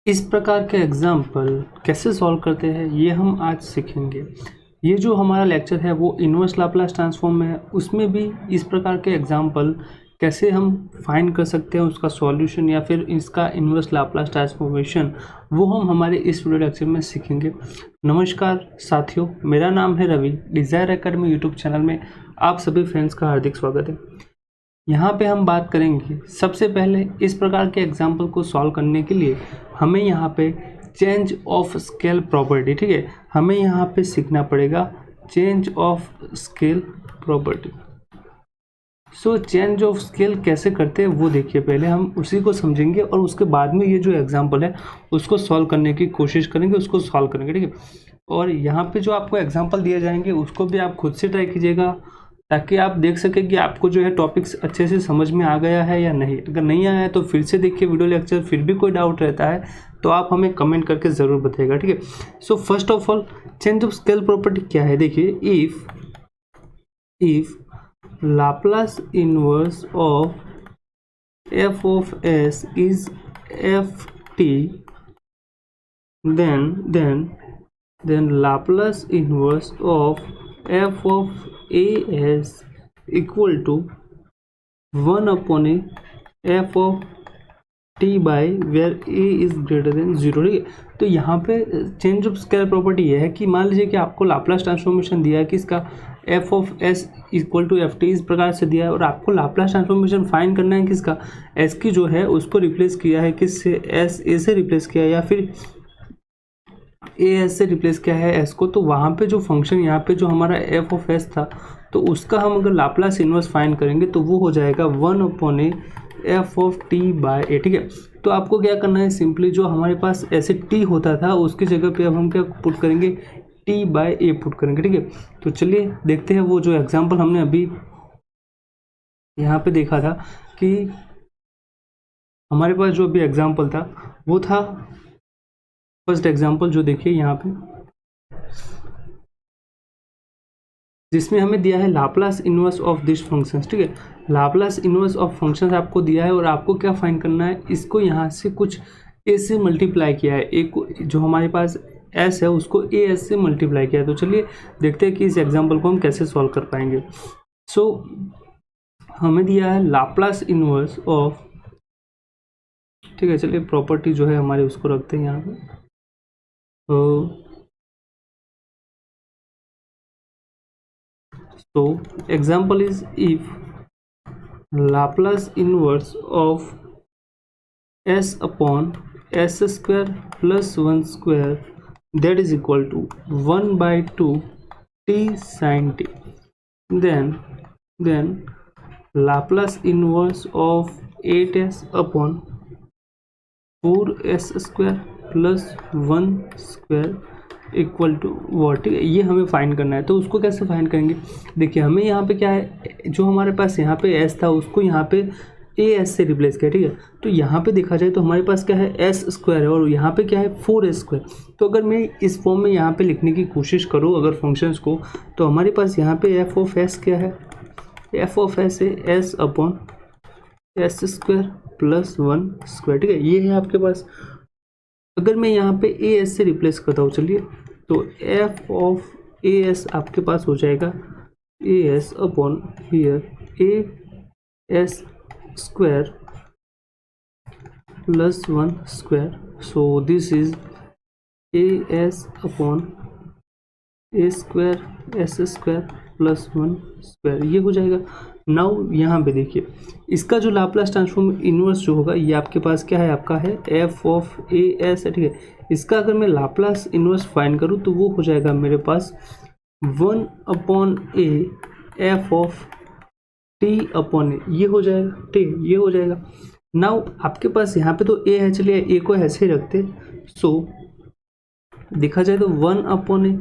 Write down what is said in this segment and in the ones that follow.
इस प्रकार के एग्जाम्पल कैसे सॉल्व करते हैं ये हम आज सीखेंगे। ये जो हमारा लेक्चर है वो इन्वर्स लाप्लास ट्रांसफॉर्म में है, उसमें भी इस प्रकार के एग्जाम्पल कैसे हम फाइंड कर सकते हैं, उसका सॉल्यूशन या फिर इसका इन्वर्स लाप्लास ट्रांसफॉर्मेशन वो हम हमारे इस वीडियो लेक्चर में सीखेंगे। नमस्कार साथियों, मेरा नाम है Ravi. Desire Academy YouTube channel में आप सभी फ्रेंड्स का हार्दिक स्वागत है। यहाँ पे हम बात करेंगे सबसे पहले इस प्रकार के एग्जाम्पल को सॉल्व करने के लिए हमें यहाँ पे चेंज ऑफ स्केल प्रॉपर्टी, ठीक है, हमें यहाँ पे सीखना पड़ेगा change of scale property. So change of scale कैसे करते हैं वो देखिए, पहले हम उसी को समझेंगे और उसके बाद में ये जो एग्जाम्पल है उसको सॉल्व करने की कोशिश करेंगे, उसको सॉल्व करेंगे, ठीक है। और यहाँ पे जो आपको एग्जाम्पल दिए जाएंगे उसको भी आप खुद से ट्राई कीजिएगा ताकि आप देख सकें कि आपको जो है टॉपिक्स अच्छे से समझ में आ गया है या नहीं। अगर नहीं आया है तो फिर से देखिए वीडियो लेक्चर, फिर भी कोई डाउट रहता है तो आप हमें कमेंट करके ज़रूर बताइएगा, ठीक है। So first of all change of scale property क्या है, देखिए, if Laplace inverse of F of S is F T then Laplace inverse of f of as equal to 1 upon a f of t by where a is greater than 0, ठीक है। तो यहाँ पे change of scale property ये है कि मान लीजिए कि आपको लाप्लास ट्रांसफॉर्मेशन दिया है कि इसका f of s equal to F T इस प्रकार से दिया है और आपको लाप्लास ट्रांसफॉर्मेशन फाइंड करना है किसका, s की जो है उसको रिप्लेस किया है किससे, s a से रिप्लेस किया है या फिर ए एस से रिप्लेस किया है एस को। तो वहाँ पे जो फंक्शन यहाँ पे जो हमारा एफ ऑफ एस था तो उसका हम अगर लाप्लास इन्वर्स फाइंड करेंगे तो वो हो जाएगा 1 upon a f of t by a, ठीक है। तो आपको क्या करना है, सिंपली जो हमारे पास ऐसे टी होता था उसकी जगह पे अब हम क्या पुट करेंगे, टी बाय ए पुट करेंगे, ठीक है। तो चलिए देखते हैं वो जो एग्जाम्पल हमने अभी यहाँ पे देखा था कि हमारे पास जो अभी एग्जाम्पल था वो था फर्स्ट एग्जाम्पल, जो देखिए यहाँ पे जिसमें हमें दिया है Laplace inverse of this functions, ठीक है। लाप्लास इनवर्स ऑफ फंक्शंस आपको दिया है और आपको क्या फाइंड करना है, इसको यहाँ से कुछ ए से मल्टीप्लाई किया है, ए को जो हमारे पास एस है उसको ए एस से मल्टीप्लाई किया है। तो चलिए देखते हैं कि इस एग्जाम्पल को हम कैसे सॉल्व कर पाएंगे। सो हमें दिया है लाप्लास इनवर्स ऑफ, ठीक है, चलिए प्रॉपर्टी जो है हमारे उसको रखते हैं यहाँ पे। So example is if Laplace inverse of s upon s square plus 1 square that is equal to 1 by 2 t sin t, then Laplace inverse of 8s upon 4s square plus 1 square equal to what, ठीक है। ये हमें find करना है तो उसको कैसे find करेंगे, देखिए हमें यहाँ पे क्या है, जो हमारे पास यहाँ पे s था उसको यहाँ पे ए एस से रिप्लेस किया, ठीक है। तो यहाँ पे देखा जाए तो हमारे पास क्या है, एस स्क्वायर है और यहाँ पे क्या है 4s स्क्वायर। तो अगर मैं इस फॉर्म में यहाँ पे लिखने की कोशिश करूँ अगर फंक्शंस को, तो हमारे पास यहाँ पे एफ ऑफ एस क्या है, एफ ऑफ एस है S upon s square plus 1 square, ठीक है। ये है आपके पास। अगर मैं यहाँ पे ए एस से रिप्लेस करता हूँ, चलिए, तो एफ ऑफ ए एस आपके पास हो जाएगा ए s upon here A s square plus 1 square. So this is a s upon a square s square plus 1 square, ये हो जाएगा। नाउ यहाँ पे देखिए इसका जो लाप्लास ट्रांसफॉर्म इनवर्स जो होगा ये आपके पास क्या है, आपका है एफ ऑफ ए एस है, ठीक है। इसका अगर मैं लाप्लास इनवर्स फाइंड करूँ तो वो हो जाएगा मेरे पास 1 upon a f of t upon a, ये हो जाएगा, ठीक है, ये हो जाएगा। नाउ आपके पास यहाँ पे तो ए है, चलिए ए को ऐसे ही रखते। सो देखा जाए तो 1 अपॉन ए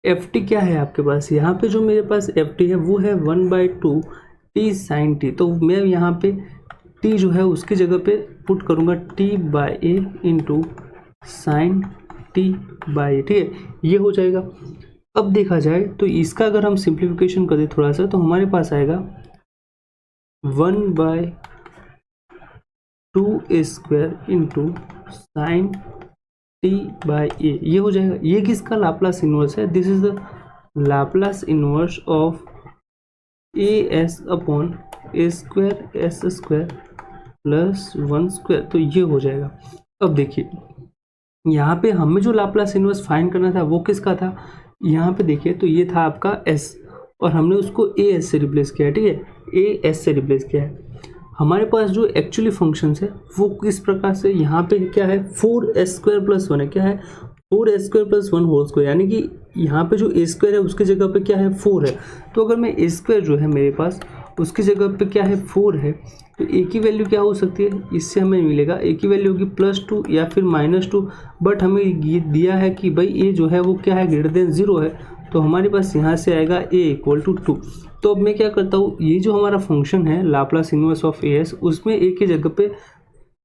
एफ टी क्या है आपके पास, यहाँ पे जो मेरे पास एफ टी है वो है 1 बाई 2 टी साइन टी। तो मैं यहाँ पे टी जो है उसकी जगह पे पुट करूँगा T by A into sine T by, ठीक है, ये हो जाएगा। अब देखा जाए तो इसका अगर हम सिंप्लीफिकेशन करें थोड़ा सा तो हमारे पास आएगा 1 by 2 square into sine t by a, ये हो जाएगा। ये किसका लाप्लास इन्वर्स है? This is the Laplace inverse of a s upon a square s square plus 1 square, तो ये हो जाएगा। अब देखिए यहाँ पे हमें जो लाप्लास इन्वर्स फाइंड करना था वो किसका था? यहाँ पे देखिए तो ये था आपका s, और हमने उसको ए एस से रिप्लेस किया है, ठीक है, ए एस से रिप्लेस किया है। हमारे पास जो एक्चुअली फंक्शंस है वो किस प्रकार से, यहाँ पे क्या है 4s² + 1 है, क्या है 4s² + 1 होल स्क्वायर, यानी कि यहाँ पे जो a² है उसकी जगह पे क्या है 4 है। तो अगर मैं a² जो है मेरे पास उसकी जगह पे क्या है 4 है, तो a की वैल्यू क्या हो सकती है? इससे हमें मिलेगा a की वैल्यू होगी +2 या फिर -2, बट हमें ये दिया है कि भाई a जो है वो क्या है >0 है, तो हमारे पास यहाँ से आएगा a = 2। तो अब मैं क्या करता हूँ, ये जो हमारा फंक्शन है Laplace inverse of a S, उसमें a की जगह पे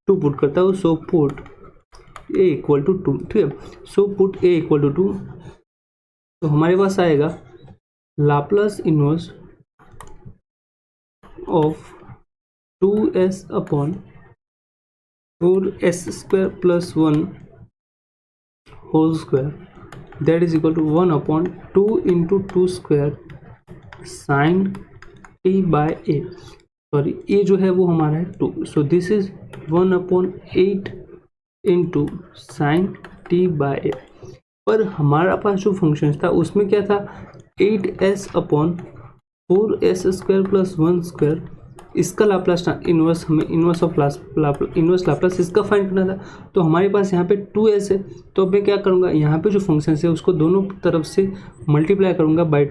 2 पुट करता हूँ। सो पुट a = 2, ठीक है, सो पुट a = 2, तो हमारे पास आएगा Laplace inverse of 2s upon 4s² + 1 whole square, that is equal to 1/2 × 2 square sine t by a, sorry a जो है वो हमारा है 2, so this is 1/8 × sine t by a. पर हमारा पास जो फंक्शन था उसमें क्या था 8s अपॉन 4s² + 1 स्क्वायर, इसका लाप्लास इन्वर्स, हमें इन्वर्स ऑफ इन्वर्स लाप्लास इसका फाइंड करना था। तो हमारे पास यहाँ पे 2s है, तो अब मैं क्या करूँगा, यहाँ पे जो फंक्शन है उसको दोनों तरफ से मल्टीप्लाई करूँगा by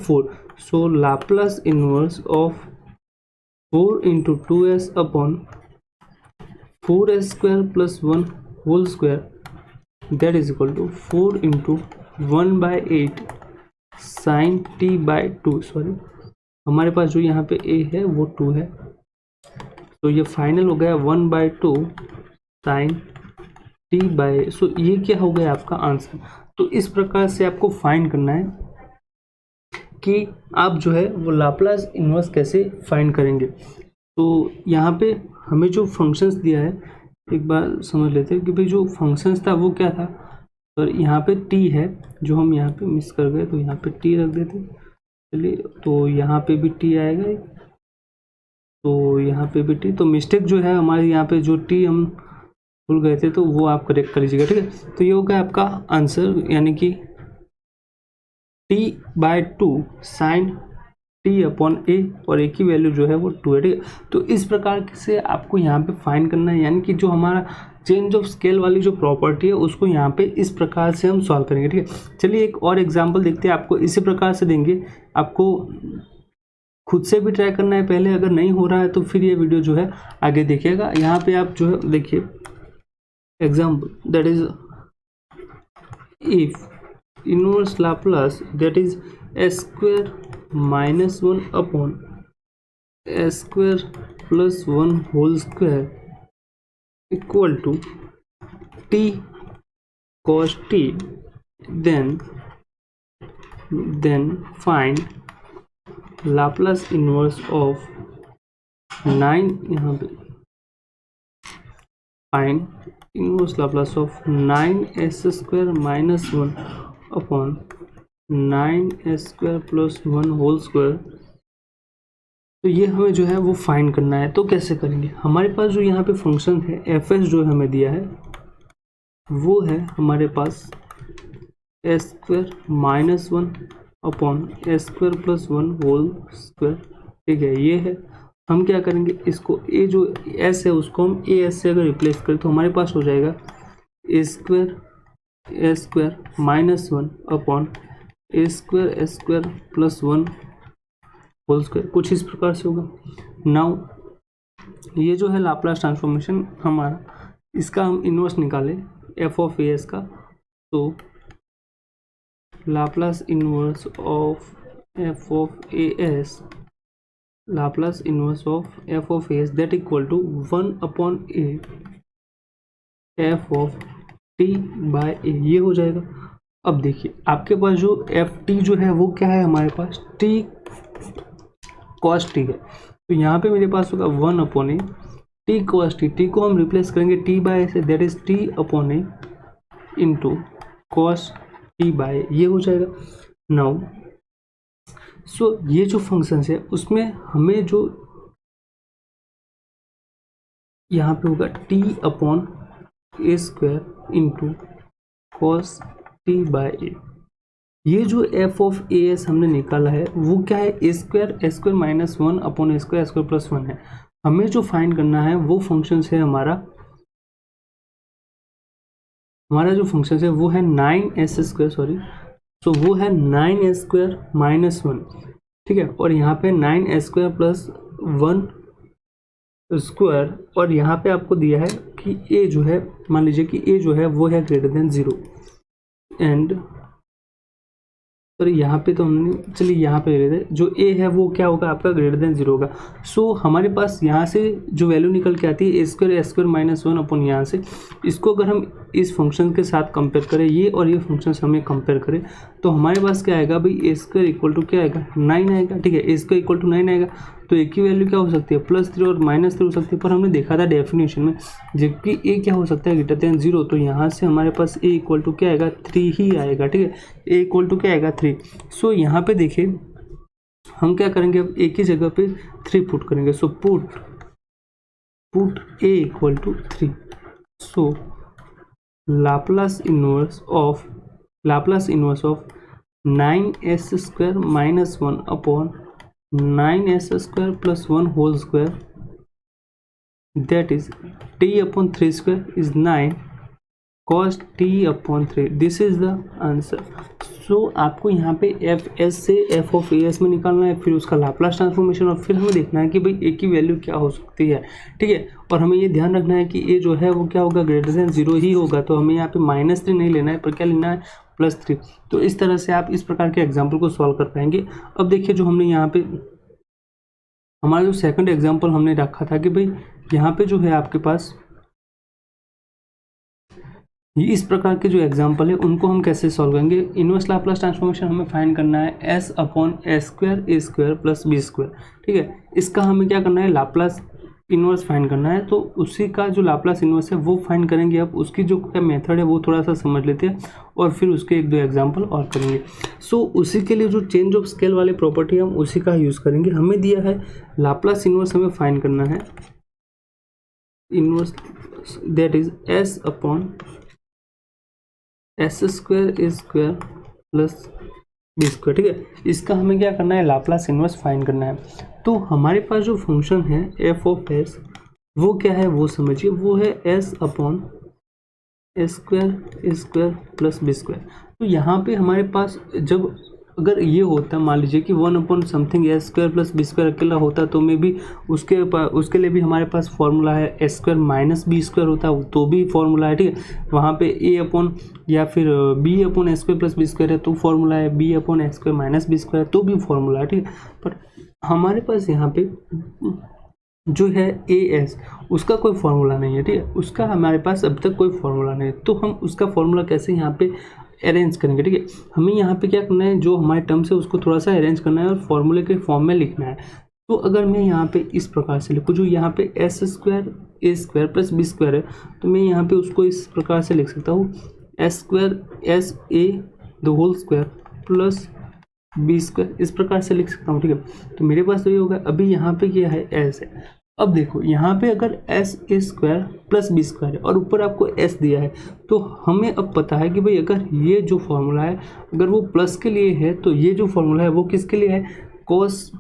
4। So Laplace inverse of 4 × 2s upon 4s² + 1 whole square, that is equal to 4 × 1/8 sine t by 2, sorry हमारे पास जो यहाँ पे a है वो 2 है, तो ये फाइनल हो गया 1/2 साइन t बाय, सो ये क्या हो गया आपका आंसर। तो इस प्रकार से आपको फाइंड करना है कि आप जो है वो लाप्लास इन्वर्स कैसे फाइंड करेंगे। तो यहाँ पे हमें जो फंक्शंस दिया है एक बार समझ लेते हैं कि भाई जो फंक्शंस था वो क्या था। तो यहाँ पे t है जो हम यहाँ पे मिस कर गए, तो यहाँ पे t रख देते, चलिए, तो यहाँ पे भी t आएगा, तो यहाँ पे भी t, तो मिस्टेक जो है हमारे यहाँ पे जो t हम भूल गए थे तो वो आप करेक्ट कर लीजिएगा, ठीक है। तो ये होगा आपका आंसर, यानी कि t/2 साइन t/a, और a की वैल्यू जो है वो 2 है, ठीक है। तो इस प्रकार से आपको यहाँ पे फाइंड करना है, यानी कि जो हमारा चेंज ऑफ स्केल वाली जो प्रॉपर्टी है उसको यहाँ पे इस प्रकार से हम सॉल्व करेंगे, ठीक है। चलिए एक और एग्जांपल देखते हैं, आपको इसी प्रकार से देंगे, आपको खुद से भी ट्राई करना है पहले, अगर नहीं हो रहा है तो फिर ये वीडियो जो है आगे देखिएगा। यहाँ पे आप जो है देखिए example, that is if inverse Laplace that is s² - 1 upon s² + 1 whole square equal to t cos t, then find Laplace inverse of 9, यहाँ पे find inverse Laplace of 9s² - 1 upon 9s² + 1 whole square. तो ये हमें जो है वो find करना है। तो कैसे करेंगे, हमारे पास जो यहाँ पे फंक्शन है fs जो हमें दिया है वो है हमारे पास s² - 1 upon s² + 1 whole square, ठीक है, ये है। हम क्या करेंगे, इसको a जो s है उसको हम as से अगर रिप्लेस करें तो हमारे पास हो जाएगा a² - 1 upon a² + 1 whole square, कुछ इस प्रकार से होगा। नाउ ये जो है लाप्लास ट्रांसफॉर्मेशन हमारा, इसका हम इन्वर्स निकालें f(as) का, तो Laplace inverse of f(as), Laplace inverse of f(as) that equal to 1/a f(t/a), ये हो जाएगा। अब देखिए आपके पास जो ft जो है वो क्या है, हमारे पास t cos t है, तो यहाँ पे मेरे पास होगा 1/a t cos t, t को हम रिप्लेस करेंगे t/a से, that is t/a into cos T by ये हो जाएगा। नाउ सो ये जो फंक्शंस है उसमें हमें जो यहाँ पे होगा t upon a square into cos T by a. ये जो एफ ऑफ ए एस हमने निकाला है वो क्या है, ए square minus one upon a square plus one है। हमें जो फाइंड करना है वो फंक्शंस है हमारा जो फंक्शन है वो है 9s स्क्वायर, सॉरी, तो वो है 9s स्क्वायर माइनस वन, ठीक है। और यहाँ पे 9s square plus one square, और यहाँ पे आपको दिया है कि a जो है, मान लीजिए कि a जो है वो है ग्रेटर देन 0 एंड सॉरी यहाँ पे तो हमने, चलिए यहाँ पे ले लेते, जो a है वो क्या होगा आपका ग्रेटर देन 0 होगा। सो हमारे पास यहाँ से जो वैल्यू निकल के आती है ए स्क्वायर माइनस वन अपन यहाँ से, इसको अगर हम इस फंक्शन के साथ कंपेयर करें, ये और ये फंक्शन हमें कंपेयर करें, तो हमारे पास क्या आएगा भाई, ए स्क्वायर इक्वल टू क्या आएगा 9 आएगा, ठीक है। ए स्क्वायर इक्वल टू 9 आएगा, तो ए की वैल्यू क्या हो सकती है +3 और -3 हो सकती है, पर हमने देखा था डेफिनेशन में जबकि ए क्या हो सकता है ग्रेटर देन 0, तो यहाँ से हमारे पास ए इक्वल टू क्या आएगा 3 ही आएगा, ठीक है। ए इक्वल टू क्या आएगा 3। सो यहाँ पे देखिए हम क्या करेंगे, अब ए की जगह पे 3 पुट करेंगे। So put A equal to 3। So Laplace inverse of 9s square minus one upon 9s square plus one whole square, that is t upon 3 square is 9 cos t upon 3, this is the answer। सो आपको यहाँ पे F S से F of a S में निकालना है, फिर उसका Laplace transformation, और फिर हमें देखना है कि भाई ए की वैल्यू क्या हो सकती है, ठीक है। और हमें ये ध्यान रखना है कि ए जो है वो क्या होगा ग्रेटर देन 0 ही होगा, तो हमें यहाँ पे -3 नहीं लेना है, पर क्या लेना है +3। तो इस तरह से आप इस प्रकार के एग्जाम्पल को सॉल्व कर पाएंगे। अब देखिए जो हमने यहाँ पे हमारा जो सेकंड एग्जाम्पल हमने रखा था कि भाई यहाँ पे जो है आपके पास ये इस प्रकार के जो एग्जाम्पल है उनको हम कैसे सॉल्व करेंगे। इनवर्स लाप्लास ट्रांसफॉर्मेशन हमें फाइंड करना है s upon a square plus b square, ठीक है। इसका हमें क्या करना है, लाप्लास इनवर्स फाइंड करना है, तो उसी का जो लाप्लास इनवर्स है वो फाइंड करेंगे। अब उसकी जो क्या मेथड है वो थोड़ा सा समझ लेते हैं और फिर उसके 1-2 एग्जाम्पल और करेंगे। सो उसी के लिए जो चेंज ऑफ स्केल वाले प्रॉपर्टी हम उसी का यूज़ करेंगे। हमें दिया है लाप्लास इनवर्स हमें फाइंड करना है, inverse that is s upon s square plus b square, ठीक है। इसका हमें क्या करना है, लाप्लास इनवर्स फाइंड करना है। तो हमारे पास जो फंक्शन है एफ ऑफ एस वो क्या है वो समझिए, वो है s upon a square plus b square. तो यहाँ पे हमारे पास जब अगर ये होता मान लीजिए कि 1 अपॉन समथिंग ए स्क्वायर प्लस बी स्क्वायर अकेला होता, तो मे भी उसके लिए भी हमारे पास फॉर्मूला है ए स्क्वायर माइनस बी स्क्वायर होता तो भी फॉर्मूला है, ठीक है। वहाँ पे ए अपॉन या फिर B upon a square plus b square है तो फॉर्मूला है, B upon a square minus B square तो भी फॉर्मूला है, ठीक है। पर हमारे पास यहाँ पे जो है ए एस उसका कोई फॉर्मूला नहीं है, ठीक है। उसका हमारे पास अब तक कोई फॉर्मूला नहीं है, तो हम उसका फॉर्मूला कैसे यहाँ पे अरेंज करेंगे, ठीक है। हमें यहाँ पे क्या करना है, जो हमारे टर्म्स है उसको थोड़ा सा अरेंज करना है और फॉर्मूले के फॉर्म में लिखना है। तो अगर मैं यहाँ पे इस प्रकार से लिखूँ, जो यहाँ पे S square a square plus b square है, तो मैं यहाँ पे उसको इस प्रकार से लिख सकता हूँ s square s a the whole square plus b square, इस प्रकार से लिख सकता हूँ, ठीक है। तो मेरे पास तो ये होगा। अभी यहाँ पे क्या है एस है, अब देखो यहाँ पे अगर s a square plus b square है और ऊपर आपको एस दिया है, तो हमें अब पता है कि भाई अगर ये जो फॉर्मूला है अगर वो प्लस के लिए है तो ये जो फॉर्मूला है वो किसके लिए है, कोस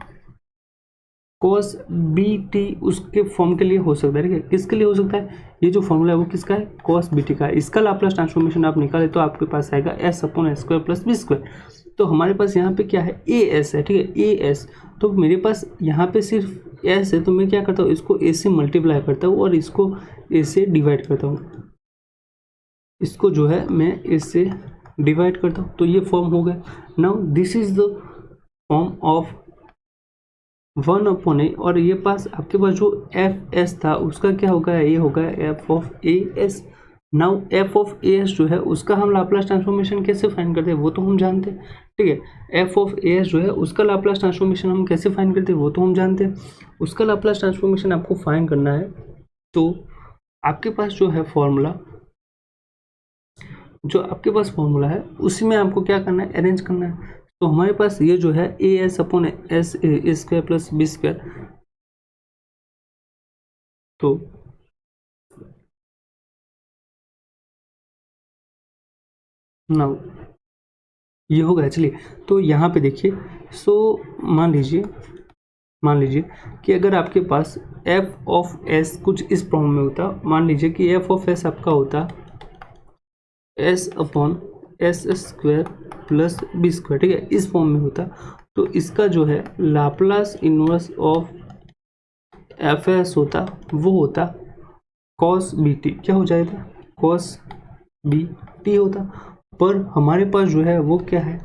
बी टी उसके फॉर्म के लिए हो सकता है, ठीक है। किसके लिए हो सकता है, ये जो फॉर्मूला है वो किसका है, कोस बी टी का है। इसका लाप्लास ट्रांसफॉर्मेशन आप निकाले तो आपके पास आएगा S upon a square plus b square. तो हमारे पास यहाँ पे क्या है ए एस है, ठीक है, ए एस। तो मेरे पास यहाँ पे सिर्फ एस है, तो मैं क्या करता हूँ इसको ए से मल्टीप्लाई करता हूँ और इसको ए से डिवाइड करता हूँ, इसको जो है मैं ए से डिवाइड करता हूँ, तो ये फॉर्म हो गया। Now this is the form of 1 upon a, और ये पास आपके पास जो एफ एस था उसका क्या होगा, ये होगा F of a S. Now F of a S जो है उसका हम लाप्लास ट्रांसफॉर्मेशन कैसे फाइंड करते हैं वो तो हम जानते हैं, ठीक है। एफ ऑफ ए एस जो है उसका लाप्लास ट्रांसफॉर्मेशन हम कैसे फाइंड करते हैं वो तो हम जानते हैं। उसका लाप्लास ट्रांसफॉर्मेशन आपको फाइंड करना है, तो आपके पास जो है फॉर्मूला जो आपके पास फॉर्मूला है उसी में आपको क्या करना है, अरेंज करना है। तो हमारे पास ये जो है a s upon s a square plus b square, तो नाउ ये होगा। चलिए तो यहाँ पे देखिए, सो मान लीजिए कि अगर आपके पास एफ ऑफ एस कुछ इस फॉर्म में होता, मान लीजिए कि एफ ऑफ एस आपका होता s upon s square plus b square, ठीक है, इस फॉर्म में होता, तो इसका जो है Laplace inverse of F S होता, वो होता कॉस बी टी। क्या हो जाएगा, कॉस बी टी होता। पर हमारे पास जो है वो क्या है,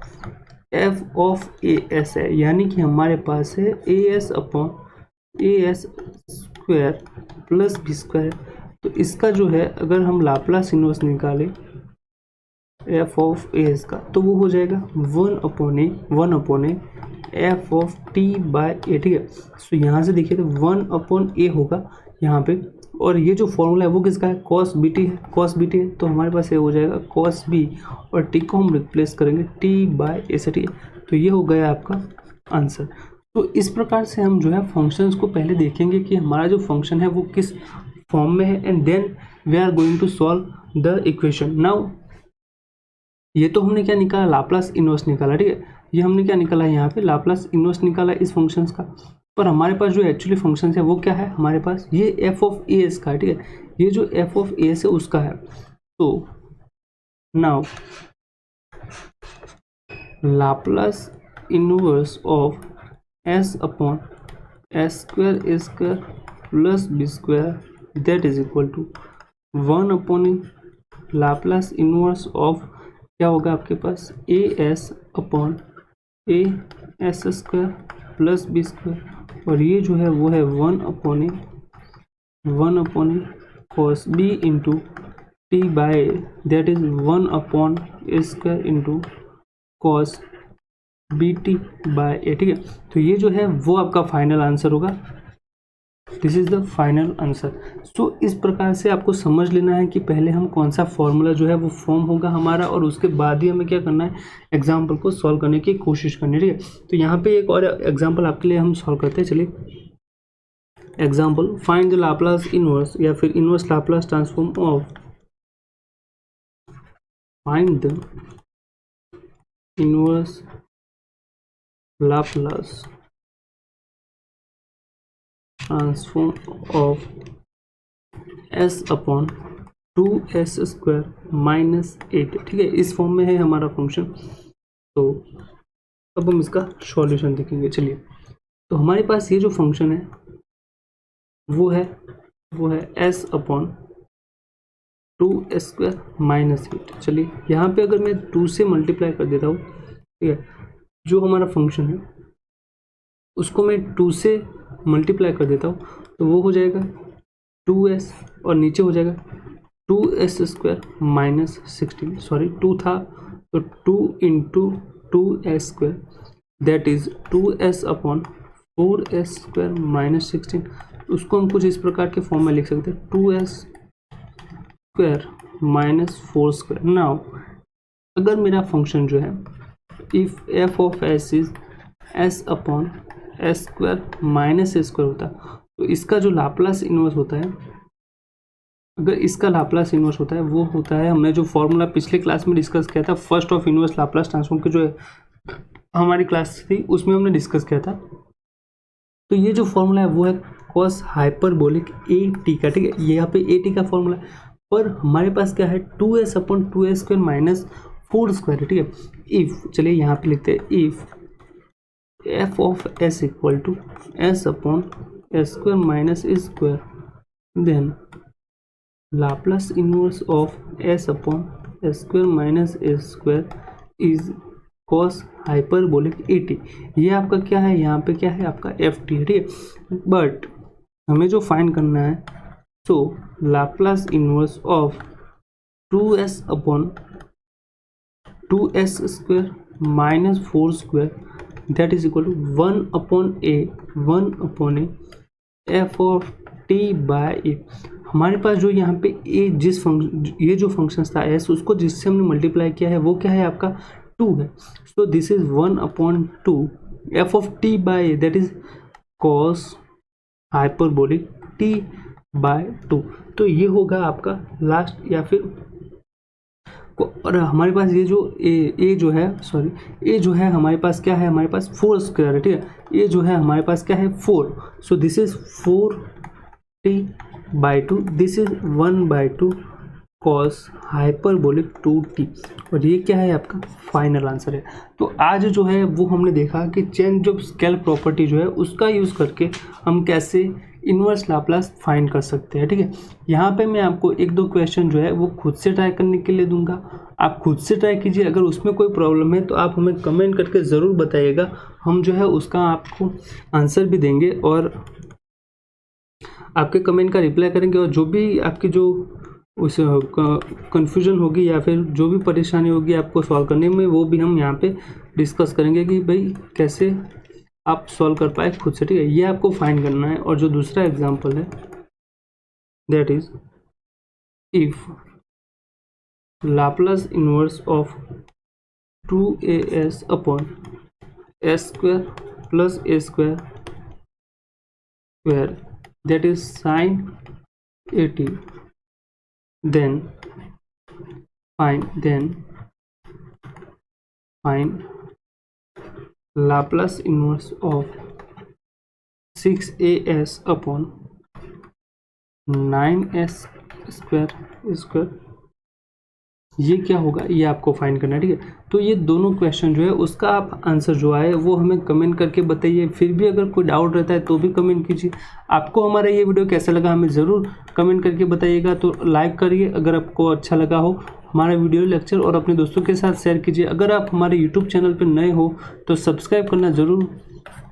एफ ऑफ ए एस है, यानी कि हमारे पास है a s upon a s square plus b square. तो इसका जो है अगर हम लाप्लास इनवर्स निकालें एफ ऑफ ए एस का, तो वो हो जाएगा 1 upon a f of t by a, ठीक है। सो यहाँ से देखिए तो 1 अपॉन ए होगा यहाँ पे, और ये जो फॉर्मूला है वो किसका है, कॉस बी टी है, कॉस बी टी है, तो हमारे पास ये हो जाएगा कॉस बी, और टी को हम रिप्लेस करेंगे टी बाय ए से, ठीक है। तो ये हो गया आपका आंसर। तो इस प्रकार से हम जो है फंक्शंस को पहले देखेंगे कि हमारा जो फंक्शन है वो किस फॉर्म में है, and then we are going to solve the equation. Now ये तो हमने क्या निकाला, लाप्लास इनवर्स निकाला, ठीक है। ये हमने क्या निकाला है, यहाँ पे लाप्लास इनवर्स निकाला इस फंक्शंस का। पर हमारे पास जो एक्चुअली फंक्शन है वो क्या है, हमारे पास ये एफ ऑफ ए एस का है, ठीक है। ये जो एफ ऑफ ए एस है उसका है। तो now Laplace inverse of s upon s square a square plus b square that is equal to 1 upon Laplace inverse of क्या होगा आपके पास, a s upon a s square plus b square, और ये जो है वो है 1 upon a cos b into t by that is 1 upon a square into cos b t by a, ठीक है। तो ये जो है वो आपका फाइनल आंसर होगा, this is the final answer. So इस प्रकार से आपको समझ लेना है कि पहले हम कौन सा फॉर्मूला जो है वो फॉर्म होगा हमारा, और उसके बाद ही हमें क्या करना है, एग्जाम्पल को सॉल्व करने की कोशिश करनी है, ठीक है। तो यहाँ पे एक और एग्जाम्पल आपके लिए हम सॉल्व करते हैं। चलिए example, find the Laplace inverse या फिर inverse Laplace transform of, find the inverse Laplace transform of s upon 2s square minus 8, ठीक है। इस फॉर्म में है हमारा फंक्शन। तो अब हम इसका सॉल्यूशन देखेंगे। चलिए तो हमारे पास ये जो फंक्शन है वो है s upon 2s square minus 8। चलिए यहाँ पे अगर मैं 2 से मल्टीप्लाई कर देता हूँ, ठीक है, जो हमारा फंक्शन है उसको मैं 2 से मल्टीप्लाई कर देता हूँ, तो वो हो जाएगा 2s, और नीचे हो जाएगा 2s स्क्वायर माइनस 16, सॉरी 2 था तो 2 into 2s square that is 2s upon 4s square minus 16। उसको हम कुछ इस प्रकार के फॉर्म में लिख सकते हैं, 2s square minus 4 square. Now अगर मेरा फंक्शन जो है if f of S is s upon s square minus a square होता, तो इसका जो लाप्लास इनवर्स होता है, अगर इसका लाप्लास इनवर्स होता है वो होता है, हमने जो फॉर्मूला पिछले क्लास में डिस्कस किया था first of inverse Laplace transform की जो हमारी क्लास थी उसमें हमने डिस्कस किया था। तो ये जो फॉर्मूला है वो है कॉस हाइपरबोलिक ए टी का, ठीक है। ये यहाँ पे ए टी का फॉर्मूला है, पर हमारे पास क्या है 2s upon 2s square minus 4 square है, ठीक है। इफ, चलिए यहाँ पे लिखते हैं if f of s equal to s upon s square minus a square, then Laplace inverse of s upon s square minus a square is cos hyperbolic a t. ये आपका क्या है, यहाँ पे क्या है आपका एफ टी है, ठीक है। बट हमें जो फाइंड करना है, so Laplace inverse of 2s upon 2s square minus 4 square that is equal to 1 upon a f of t by a. हमारे पास जो यहाँ पे ए ये जो फंक्शन था एस, उसको जिससे हमने मल्टीप्लाई किया है वो क्या है आपका 2 है। So this is 1/2 f of t by a, that is cos hyperbolic t by 2। तो ये होगा आपका लास्ट या फिर, और हमारे पास ये जो ए जो है, सॉरी ए जो है हमारे पास क्या है, हमारे पास 4 स्क्वायर है, ठीक है। ए जो है हमारे पास क्या है 4, सो this is 4t by 2, this is 1/2 cos hyperbolic 2t, और ये क्या है आपका फाइनल आंसर है। तो आज जो है वो हमने देखा कि चेंज ऑफ स्केल प्रॉपर्टी जो है उसका यूज़ करके हम कैसे इन्वर्स लाप्लास फाइंड कर सकते हैं, ठीक है। यहाँ पे मैं आपको 1-2 क्वेश्चन जो है वो खुद से ट्राई करने के लिए दूंगा, आप खुद से ट्राई कीजिए। अगर उसमें कोई प्रॉब्लम है तो आप हमें कमेंट करके ज़रूर बताइएगा, हम जो है उसका आपको आंसर भी देंगे और आपके कमेंट का रिप्लाई करेंगे। और जो भी आपकी जो उस कन्फ्यूजन होगी या फिर जो भी परेशानी होगी आपको सॉल्व करने में, वो भी हम यहाँ पे डिस्कस करेंगे कि भाई कैसे आप सॉल्व कर पाए खुद से, ठीक है। ये आपको फाइंड करना है। और जो दूसरा एग्जांपल है that is if Laplace inverse of 2as upon s square plus a square square that is sin at, then find Laplace inverse of 6as upon 9s square. ये क्या होगा, ये आपको फाइंड करना है, ठीक है। तो ये दोनों क्वेश्चन जो है उसका आप आंसर जो आए वो हमें कमेंट करके बताइए। फिर भी अगर कोई डाउट रहता है तो भी कमेंट कीजिए। आपको हमारा ये वीडियो कैसा लगा हमें ज़रूर कमेंट करके बताइएगा। तो लाइक करिए अगर आपको अच्छा लगा हो हमारा वीडियो लेक्चर, और अपने दोस्तों के साथ शेयर कीजिए। अगर आप हमारे यूट्यूब चैनल पर नए हो तो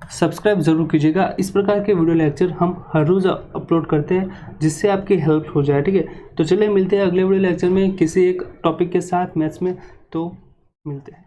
सब्सक्राइब ज़रूर कीजिएगा। इस प्रकार के वीडियो लेक्चर हम हर रोज़ अपलोड करते हैं जिससे आपकी हेल्प हो जाए, ठीक है। तो चलिए मिलते हैं अगले वीडियो लेक्चर में किसी एक टॉपिक के साथ मैथ्स में, तो मिलते हैं।